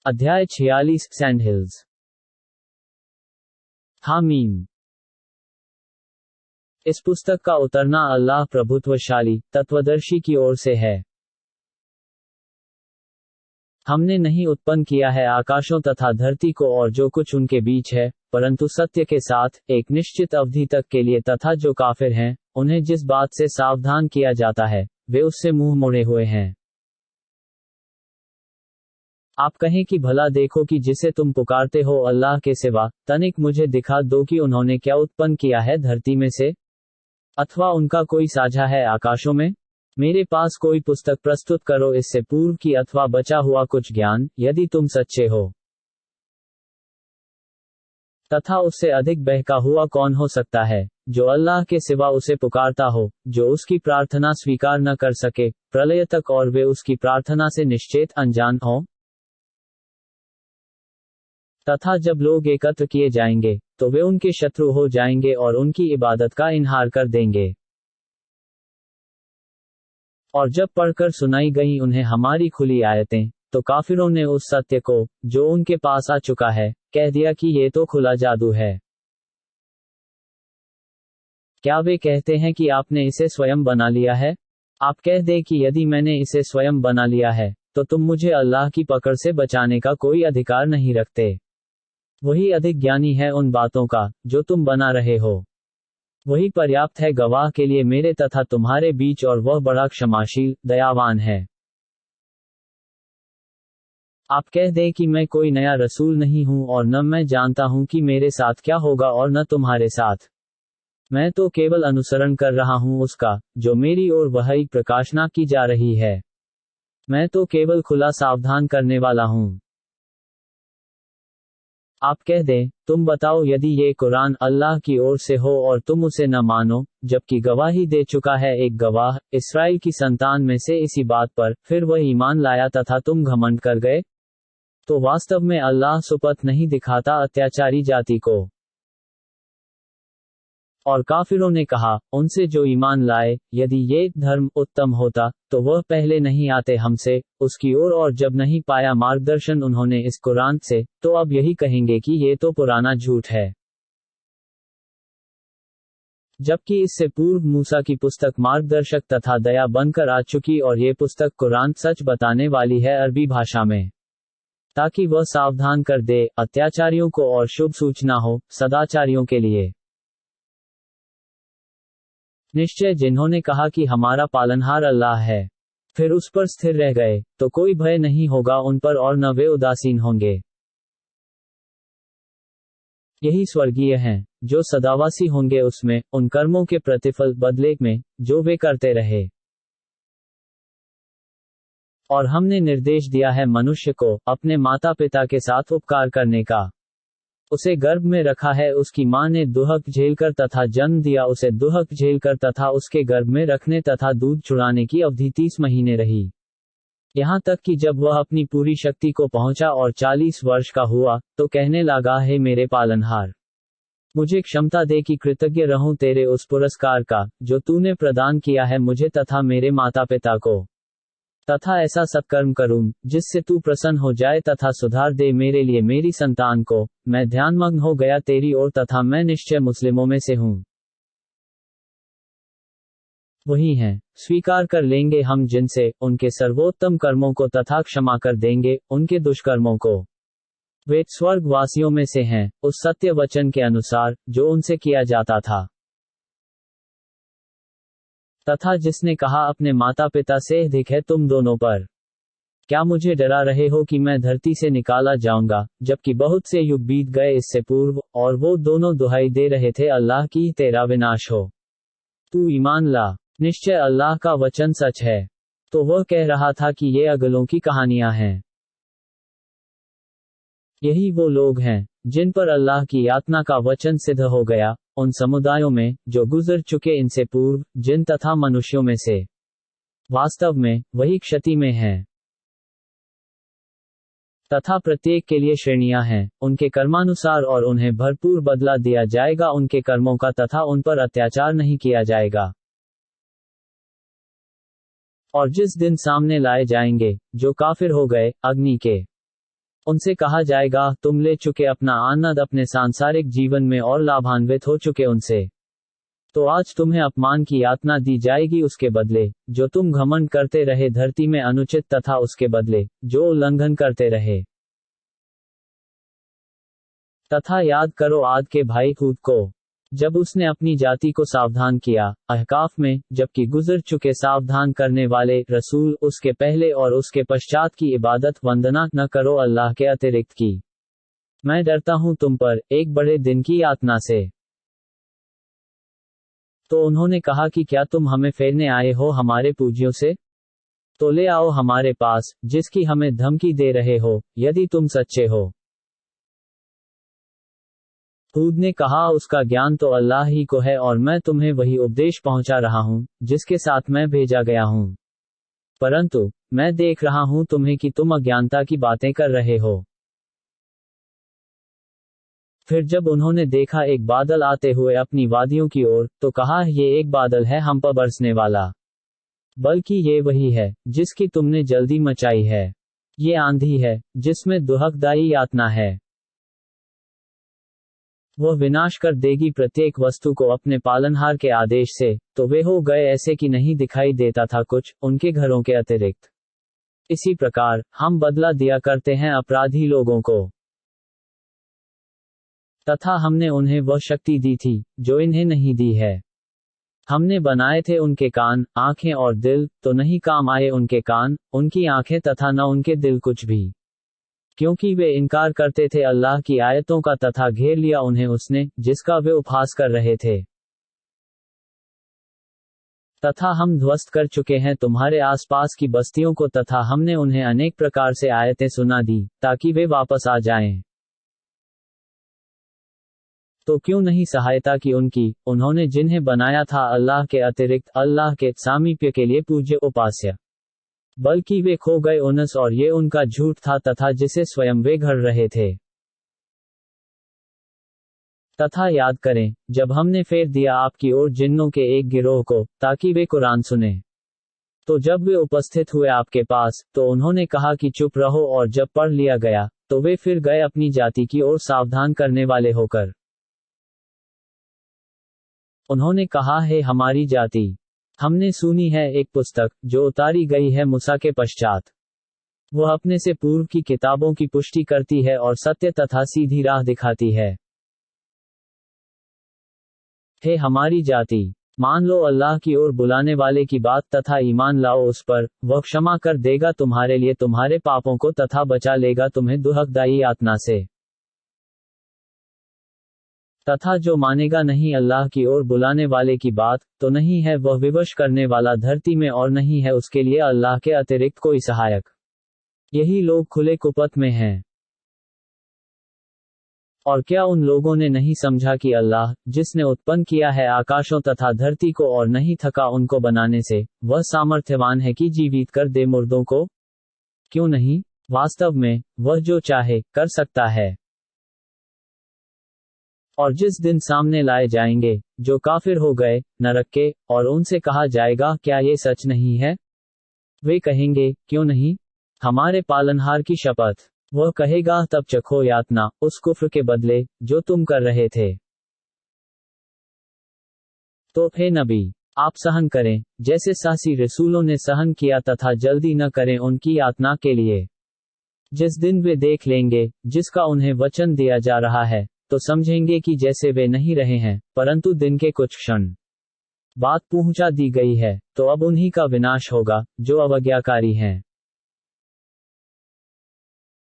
अध्याय 46 सैंडहिल्स। हामीम। इस पुस्तक का उतरना अल्लाह प्रभुत्वशाली तत्वदर्शी की ओर से है। हमने नहीं उत्पन्न किया है आकाशों तथा धरती को और जो कुछ उनके बीच है, परंतु सत्य के साथ एक निश्चित अवधि तक के लिए, तथा जो काफिर हैं उन्हें जिस बात से सावधान किया जाता है वे उससे मुंह मोड़े हुए हैं। आप कहें कि भला देखो कि जिसे तुम पुकारते हो अल्लाह के सिवा, तनिक मुझे दिखा दो कि उन्होंने क्या उत्पन्न किया है धरती में से, अथवा उनका कोई साझा है आकाशों में। मेरे पास कोई पुस्तक प्रस्तुत करो इससे पूर्व की, अथवा बचा हुआ कुछ ज्ञान, यदि तुम सच्चे हो। तथा उससे अधिक बहका हुआ कौन हो सकता है, जो अल्लाह के सिवा उसे पुकारता हो, जो उसकी प्रार्थना स्वीकार न कर सके प्रलय तक, और वे उसकी प्रार्थना से निश्चेत अनजान हों। तथा जब लोग एकत्र किए जाएंगे तो वे उनके शत्रु हो जाएंगे और उनकी इबादत का इनकार कर देंगे। और जब पढ़कर सुनाई गई उन्हें हमारी खुली आयतें, तो काफिरों ने उस सत्य को जो उनके पास आ चुका है कह दिया कि ये तो खुला जादू है। क्या वे कहते हैं कि आपने इसे स्वयं बना लिया है? आप कह दे कि यदि मैंने इसे स्वयं बना लिया है तो तुम मुझे अल्लाह की पकड़ से बचाने का कोई अधिकार नहीं रखते। वही अधिक ज्ञानी है उन बातों का जो तुम बना रहे हो। वही पर्याप्त है गवाह के लिए मेरे तथा तुम्हारे बीच, और वह बड़ा क्षमाशील दयावान है। आप कह दें कि मैं कोई नया रसूल नहीं हूं, और न मैं जानता हूं कि मेरे साथ क्या होगा और न तुम्हारे साथ। मैं तो केवल अनुसरण कर रहा हूं उसका जो मेरी ओर वही प्रकाशना की जा रही है। मैं तो केवल खुला सावधान करने वाला हूं। आप कह दें, तुम बताओ यदि ये कुरान अल्लाह की ओर से हो और तुम उसे न मानो, जबकि गवाही दे चुका है एक गवाह इस्राएल की संतान में से इसी बात पर, फिर वह ईमान लाया तथा तुम घमंड कर गए, तो वास्तव में अल्लाह सुपथ नहीं दिखाता अत्याचारी जाति को। और काफिरों ने कहा उनसे जो ईमान लाए, यदि ये धर्म उत्तम होता तो वह पहले नहीं आते हमसे उसकी ओर, और जब नहीं पाया मार्गदर्शन उन्होंने इस कुरान से, तो अब यही कहेंगे कि ये तो पुराना झूठ है। जबकि इससे पूर्व मूसा की पुस्तक मार्गदर्शक तथा दया बनकर आ चुकी, और ये पुस्तक कुरान सच बताने वाली है अरबी भाषा में, ताकि वह सावधान कर दे अत्याचारियों को और शुभ सूचना हो सदाचारियों के लिए। निश्चय जिन्होंने कहा कि हमारा पालनहार अल्लाह है, फिर उस पर स्थिर रह गए, तो कोई भय नहीं होगा उन पर और न वे उदासीन होंगे। यही स्वर्गीय हैं जो सदावासी होंगे उसमें, उन कर्मों के प्रतिफल बदले में जो वे करते रहे। और हमने निर्देश दिया है मनुष्य को अपने माता पिता के साथ उपकार करने का। उसे गर्भ में रखा है उसकी मां ने दुहक झेलकर तथा जन्म दिया उसे दुहक झेलकर, तथा उसके गर्भ में रखने तथा दूध चुराने की अवधि 30 महीने रही, यहाँ तक कि जब वह अपनी पूरी शक्ति को पहुंचा और 40 वर्ष का हुआ, तो कहने लगा, हे मेरे पालनहार, मुझे क्षमता दे कि कृतज्ञ रहूं तेरे उस पुरस्कार का जो तूने प्रदान किया है मुझे तथा मेरे माता पिता को, तथा ऐसा सत्कर्म करूं जिससे तू प्रसन्न हो जाए, तथा सुधार दे मेरे लिए मेरी संतान को। मैं ध्यानमग्न हो गया तेरी ओर, तथा मैं निश्चय मुस्लिमों में से हूं। वही हैं, स्वीकार कर लेंगे हम जिनसे उनके सर्वोत्तम कर्मों को, तथा क्षमा कर देंगे उनके दुष्कर्मों को। वे स्वर्गवासियों में से हैं उस सत्य वचन के अनुसार जो उनसे किया जाता था। तथा जिसने कहा अपने माता पिता से अधिक है तुम दोनों पर, क्या मुझे डरा रहे हो कि मैं धरती से निकाला जाऊंगा, जबकि बहुत से युग बीत गए इससे पूर्व, और वो दोनों दुहाई दे रहे थे अल्लाह की तेरा विनाश हो, तू ईमान ला, निश्चय अल्लाह का वचन सच है। तो वह कह रहा था कि ये अगलों की कहानियां हैं। यही वो लोग हैं जिन पर अल्लाह की यातना का वचन सिद्ध हो गया, उन समुदायों में जो गुजर चुके इनसे पूर्व, जिन तथा मनुष्यों में से। वास्तव में वही क्षति में हैं। तथा प्रत्येक के लिए श्रेणियां हैं उनके कर्मानुसार, और उन्हें भरपूर बदला दिया जाएगा उनके कर्मों का, तथा उन पर अत्याचार नहीं किया जाएगा। और जिस दिन सामने लाए जाएंगे जो काफिर हो गए अग्नि के उनसे कहा जाएगा, तुम ले चुके अपना आनंद अपने सांसारिक जीवन में और लाभान्वित हो चुके उनसे। तो आज तुम्हें अपमान की यातना दी जाएगी उसके बदले, जो तुम घमंड करते रहे धरती में अनुचित, तथा उसके बदले, जो उल्लंघन करते रहे। तथा याद करो आद के भाई हूद को, जब उसने अपनी जाति को सावधान किया, अहकाफ में, जबकि गुजर चुके सावधान करने वाले रसूल उसके पहले और उसके पश्चात की इबादत वंदना न करो अल्लाह के अतिरिक्त की। मैं डरता हूं तुम पर एक बड़े दिन की यातना से। तो उन्होंने कहा कि क्या तुम हमें फेरने आए हो हमारे पूज्यों से? तो ले आओ हमारे पास जिसकी हमें धमकी दे रहे हो, यदि तुम सच्चे हो। हूद ने कहा, उसका ज्ञान तो अल्लाह ही को है और मैं तुम्हें वही उपदेश पहुंचा रहा हूं जिसके साथ मैं भेजा गया हूं। परंतु मैं देख रहा हूं तुम्हें कि तुम अज्ञानता की बातें कर रहे हो। फिर जब उन्होंने देखा एक बादल आते हुए अपनी वादियों की ओर, तो कहा, ये एक बादल है हम पर बरसने वाला, बल्कि ये वही है जिसकी तुमने जल्दी मचाई है। ये आंधी है जिसमें दुहकदायी यातना है। वह विनाश कर देगी प्रत्येक वस्तु को अपने पालनहार के आदेश से, तो वे हो गए ऐसे कि नहीं दिखाई देता था कुछ उनके घरों के अतिरिक्त। इसी प्रकार हम बदला दिया करते हैं अपराधी लोगों को। तथा हमने उन्हें वह शक्ति दी थी जो इन्हें नहीं दी है। हमने बनाए थे उनके कान, आंखें और दिल, तो नहीं काम आए उनके कान, उनकी आंखें तथा न उनके दिल कुछ भी, क्योंकि वे इनकार करते थे अल्लाह की आयतों का, तथा घेर लिया उन्हें उसने जिसका वे उपहास कर रहे थे। तथा हम ध्वस्त कर चुके हैं तुम्हारे आसपास की बस्तियों को, तथा हमने उन्हें अनेक प्रकार से आयतें सुना दी ताकि वे वापस आ जाएं। तो क्यों नहीं सहायता की उनकी, उन्होंने जिन्हें बनाया था अल्लाह के अतिरिक्त, अल्लाह के सामीप्य के लिए पूज्य उपास्य, बल्कि वे खो गए उनस, और ये उनका झूठ था तथा जिसे स्वयं वे घड़ रहे थे। तथा याद करें जब हमने फेर दिया आपकी ओर जिन्नों के एक गिरोह को, ताकि वे कुरान सुने। तो जब वे उपस्थित हुए आपके पास, तो उन्होंने कहा कि चुप रहो, और जब पढ़ लिया गया तो वे फिर गए अपनी जाति की ओर सावधान करने वाले होकर। उन्होंने कहा, है हमारी जाति, हमने सुनी है एक पुस्तक जो उतारी गई है मूसा के पश्चात। वह अपने से पूर्व की किताबों की पुष्टि करती है और सत्य तथा सीधी राह दिखाती है। हे हमारी जाति, मान लो अल्लाह की ओर बुलाने वाले की बात तथा ईमान लाओ उस पर, वह क्षमा कर देगा तुम्हारे लिए तुम्हारे पापों को तथा बचा लेगा तुम्हें दुहकदायी यातना से। तथा जो मानेगा नहीं अल्लाह की ओर बुलाने वाले की बात, तो नहीं है वह विवश करने वाला धरती में, और नहीं है उसके लिए अल्लाह के अतिरिक्त कोई सहायक। यही लोग खुले कुपत में हैं। और क्या उन लोगों ने नहीं समझा कि अल्लाह जिसने उत्पन्न किया है आकाशों तथा धरती को और नहीं थका उनको बनाने से, वह सामर्थ्यवान है कि जीवित कर दे मुर्दों को? क्यों नहीं, वास्तव में वह जो चाहे कर सकता है। और जिस दिन सामने लाए जाएंगे जो काफिर हो गए नरक के, और उनसे कहा जाएगा, क्या ये सच नहीं है? वे कहेंगे, क्यों नहीं, हमारे पालनहार की शपथ। वह कहेगा, तब चखो यातना उस कुफ्र के बदले जो तुम कर रहे थे। तो हे नबी, आप सहन करें जैसे सासी रसूलों ने सहन किया, तथा जल्दी न करें उनकी यातना के लिए। जिस दिन वे देख लेंगे जिसका उन्हें वचन दिया जा रहा है, तो समझेंगे कि जैसे वे नहीं रहे हैं, परंतु दिन के कुछ क्षण बात पहुंचा दी गई है, तो अब उन्हीं का विनाश होगा जो अवज्ञाकारी हैं।